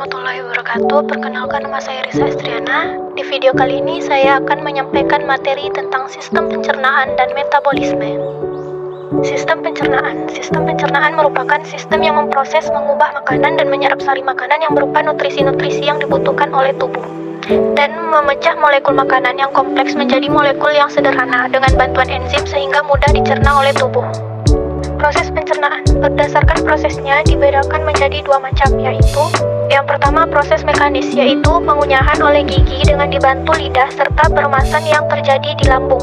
warahmatullahi wabarakatuh. Perkenalkan, nama saya Risa Estriana. Di video kali ini saya akan menyampaikan materi tentang sistem pencernaan dan metabolisme. Sistem pencernaan merupakan sistem yang memproses, mengubah makanan dan menyerap sari makanan yang berupa nutrisi-nutrisi yang dibutuhkan oleh tubuh, dan memecah molekul makanan yang kompleks menjadi molekul yang sederhana dengan bantuan enzim sehingga mudah dicerna oleh tubuh. Proses pencernaan berdasarkan prosesnya dibedakan menjadi dua macam, yaitu yang pertama proses mekanis, yaitu pengunyahan oleh gigi dengan dibantu lidah serta peremasan yang terjadi di lambung.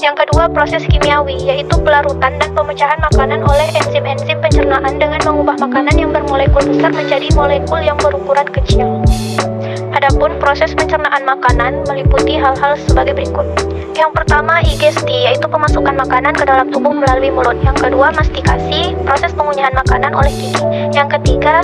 Yang kedua proses kimiawi, yaitu pelarutan dan pemecahan makanan oleh enzim-enzim pencernaan dengan mengubah makanan yang bermolekul besar menjadi molekul yang berukuran kecil. Adapun proses pencernaan makanan meliputi hal-hal sebagai berikut. Yang pertama, digesti, yaitu pemasukan makanan ke dalam tubuh melalui mulut. Yang kedua, mastikasi, proses pengunyahan makanan oleh gigi. Yang ketiga,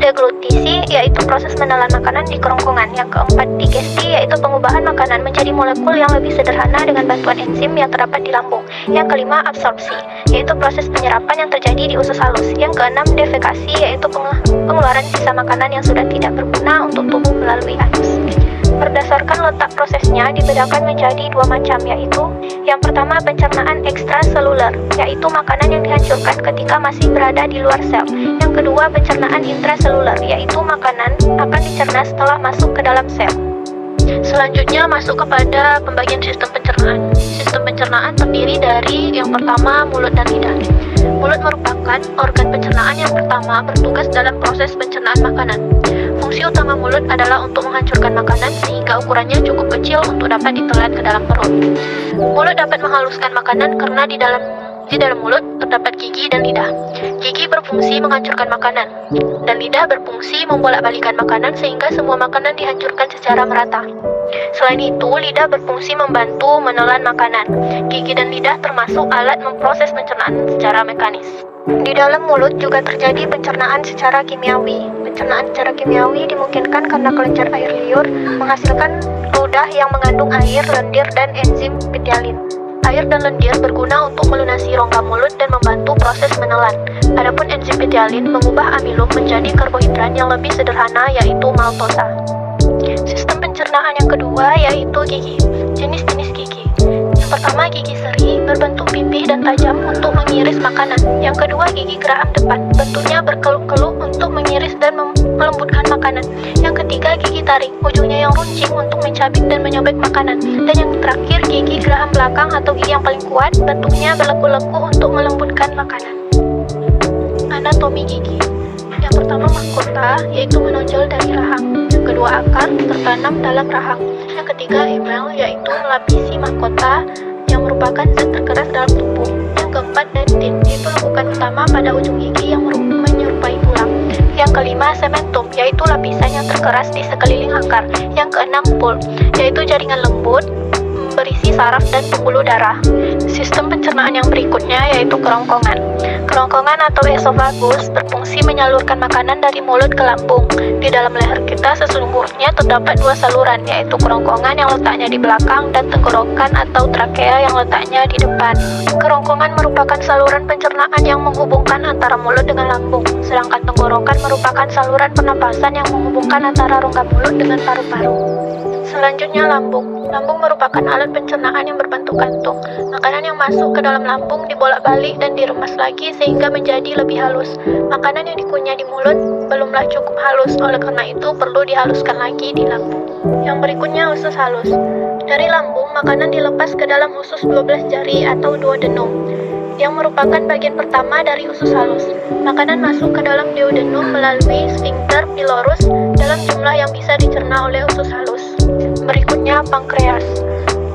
deglutisi, yaitu proses menelan makanan di kerongkongan. Yang keempat, digesti, yaitu pengubahan makanan menjadi molekul yang lebih sederhana dengan bantuan enzim yang terdapat di lambung. Yang kelima, absorpsi, yaitu proses penyerapan yang terjadi di usus halus. Yang keenam, defekasi, yaitu pengeluaran sisa makanan yang sudah tidak berguna untuk tubuh melalui anus. Berdasarkan letak prosesnya dibedakan menjadi dua macam, yaitu yang pertama pencernaan ekstraseluler, yaitu makanan yang dihancurkan ketika masih berada di luar sel. Yang kedua pencernaan intraseluler, yaitu makanan akan dicerna setelah masuk ke dalam sel. Selanjutnya masuk kepada pembagian sistem pencernaan. Sistem pencernaan terdiri dari yang pertama mulut dan lidah. Mulut merupakan organ pencernaan yang pertama bertugas dalam proses pencernaan makanan. Fungsi utama mulut adalah untuk menghancurkan makanan sehingga ukurannya cukup kecil untuk dapat ditelan ke dalam perut. Mulut dapat menghaluskan makanan karena di dalam mulut terdapat gigi dan lidah. Gigi berfungsi menghancurkan makanan, dan lidah berfungsi membolak-balikan makanan sehingga semua makanan dihancurkan secara merata. Selain itu, lidah berfungsi membantu menelan makanan. Gigi dan lidah termasuk alat memproses pencernaan secara mekanis. Di dalam mulut juga terjadi pencernaan secara kimiawi. Pencernaan secara kimiawi dimungkinkan karena kelenjar air liur menghasilkan ludah yang mengandung air, lendir, dan enzim ptyalin. Air dan lendir berguna untuk melunasi rongga mulut dan membantu proses menelan. Adapun enzim ptyalin mengubah amilum menjadi karbohidrat yang lebih sederhana, yaitu maltosa. Sistem pencernaan yang kedua yaitu gigi. Jenis-jenis gigi. Yang pertama, gigi seri berbentuk pipih dan tajam untuk mengiris makanan. Yang kedua, gigi geraham depan, bentuknya berkeluk-keluk untuk mengiris dan melembutkan makanan. Yang ketiga, gigi taring, ujungnya yang runcing untuk mencabik dan menyobek makanan. Dan yang terakhir, gigi geraham belakang atau gigi yang paling kuat, bentuknya berleku-leku untuk melembutkan makanan. Anatomi gigi. Yang pertama, mahkota, yaitu menonjol dari rahang. Yang kedua, akar, tertanam dalam rahang. Yang ketiga, enamel, yaitu melapisi mahkota yang merupakan zat terkeras dalam tubuh. Yang keempat, dentin, yaitu lekukan utama pada ujung gigi yang menyerupai tulang. Yang kelima, sementum, yaitu lapisan yang terkeras di sekeliling akar. Yang keenam, pulp, yaitu jaringan lembut berisi saraf dan pembuluh darah. Sistem pencernaan yang berikutnya yaitu kerongkongan. Kerongkongan atau esofagus berfungsi menyalurkan makanan dari mulut ke lambung. Di dalam leher kita sesungguhnya terdapat dua saluran, yaitu kerongkongan yang letaknya di belakang dan tenggorokan atau trakea yang letaknya di depan. Kerongkongan merupakan saluran pencernaan yang menghubungkan antara mulut dengan lambung, sedangkan tenggorokan merupakan saluran pernapasan yang menghubungkan antara rongga mulut dengan paru-paru. Selanjutnya, lambung. Lambung merupakan alat pencernaan yang berbentuk kantung. Makanan yang masuk ke dalam lambung dibolak-balik dan diremas lagi sehingga menjadi lebih halus. Makanan yang dikunyah di mulut belumlah cukup halus, oleh karena itu perlu dihaluskan lagi di lambung. Yang berikutnya, usus halus. Dari lambung, makanan dilepas ke dalam usus 12 jari atau duodenum, yang merupakan bagian pertama dari usus halus. Makanan masuk ke dalam duodenum melalui sphincter pylorus dalam jumlah yang bisa dicerna oleh usus halus. Berikutnya, pankreas.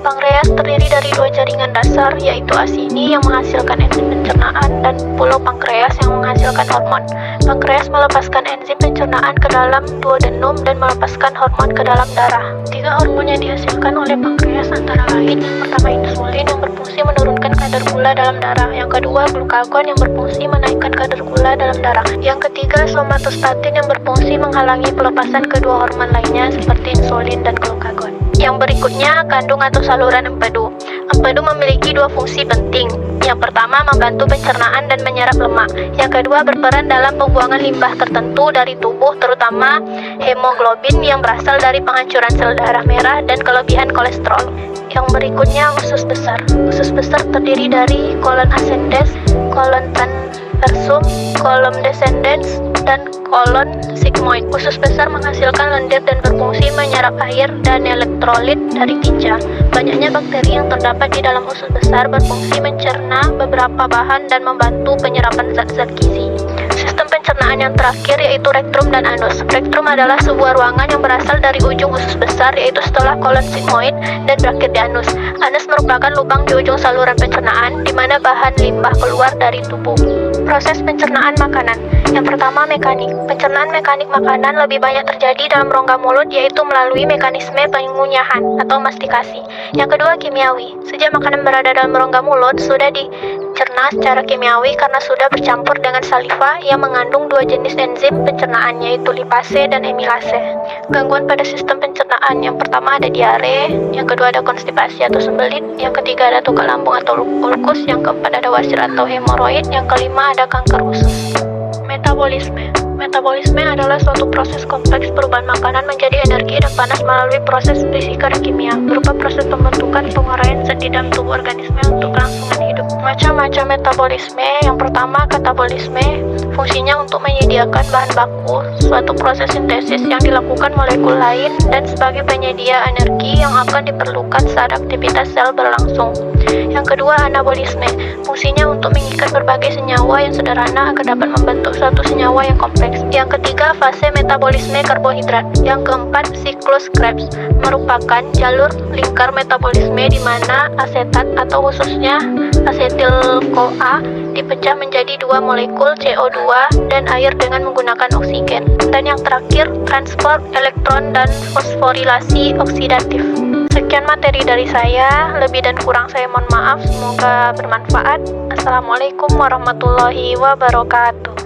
Pankreas terdiri dari dua jaringan dasar, yaitu asini yang menghasilkan enzim pencernaan dan pulau pankreas yang menghasilkan hormon. Pankreas melepaskan enzim pencernaan ke dalam duodenum dan melepaskan hormon ke dalam darah. Tiga hormon yang dihasilkan oleh pankreas antara lain: yang pertama, insulin yang berfungsi menurunkan kadar gula dalam darah. Yang kedua, glukagon yang berfungsi menaikkan kadar gula dalam darah. Yang ketiga, somatostatin yang berfungsi menghalangi pelepasan kedua hormon lainnya seperti insulin dan glukagon. Yang berikutnya, kandung atau saluran empedu. Empedu memiliki dua fungsi penting. Yang pertama, membantu pencernaan dan menyerap lemak. Yang kedua, berperan dalam pembuangan limbah tertentu dari tubuh, terutama hemoglobin yang berasal dari penghancuran sel darah merah dan kelebihan kolesterol. Yang berikutnya, usus besar. Usus besar terdiri dari kolon ascendens, kolon transversum, kolon descendens, dan kolon sigmoid. Usus besar menghasilkan lendir dan berfungsi menyerap air dan elektrolit dari tinja. Banyaknya bakteri yang terdapat di dalam usus besar berfungsi mencerna beberapa bahan dan membantu penyerapan zat-zat gizi. Sistem pencernaan yang terakhir yaitu rektrum dan anus. Rektrum adalah sebuah ruangan yang berasal dari ujung usus besar, yaitu setelah kolon sigmoid dan berakhir di anus. Anus merupakan lubang di ujung saluran pencernaan di mana bahan limbah keluar dari tubuh. Proses pencernaan makanan. Yang pertama, mekanik. Pencernaan mekanik makanan lebih banyak terjadi dalam rongga mulut, yaitu melalui mekanisme pengunyahan atau mastikasi. Yang kedua, kimiawi. Sejak makanan berada dalam rongga mulut, sudah dicerna secara kimiawi karena sudah bercampur dengan saliva yang mengandung dua jenis enzim pencernaan, yaitu lipase dan amilase. Gangguan pada sistem pencernaan. Yang pertama ada diare, yang kedua ada konstipasi atau sembelit, yang ketiga ada tukar lambung atau ulkus, yang keempat ada wasir atau hemoroid, yang kelima ada kanker usus. Metabolisme. Metabolisme adalah suatu proses kompleks perubahan makanan menjadi energi dan panas melalui proses fisika dan kimia, berupa proses pembentukan penguraian zat di dalam tubuh organisme untuk kelangsungan hidup. Macam-macam metabolisme. Yang pertama, katabolisme. Fungsinya untuk menyediakan bahan baku, suatu proses sintesis yang dilakukan molekul lain dan sebagai penyedia energi yang akan diperlukan saat aktivitas sel berlangsung. Yang kedua, anabolisme. Fungsinya untuk mengikat berbagai senyawa yang sederhana agar dapat membentuk satu senyawa yang kompleks. Yang ketiga, fase metabolisme karbohidrat. Yang keempat, siklus Krebs, merupakan jalur lingkar metabolisme di mana asetat atau khususnya asetil-CoA dipecah menjadi dua molekul CO2 dan air dengan menggunakan oksigen. Dan yang terakhir, transport elektron dan fosforilasi oksidatif. Sekian materi dari saya, lebih dan kurang saya mohon maaf, semoga bermanfaat. Assalamualaikum warahmatullahi wabarakatuh.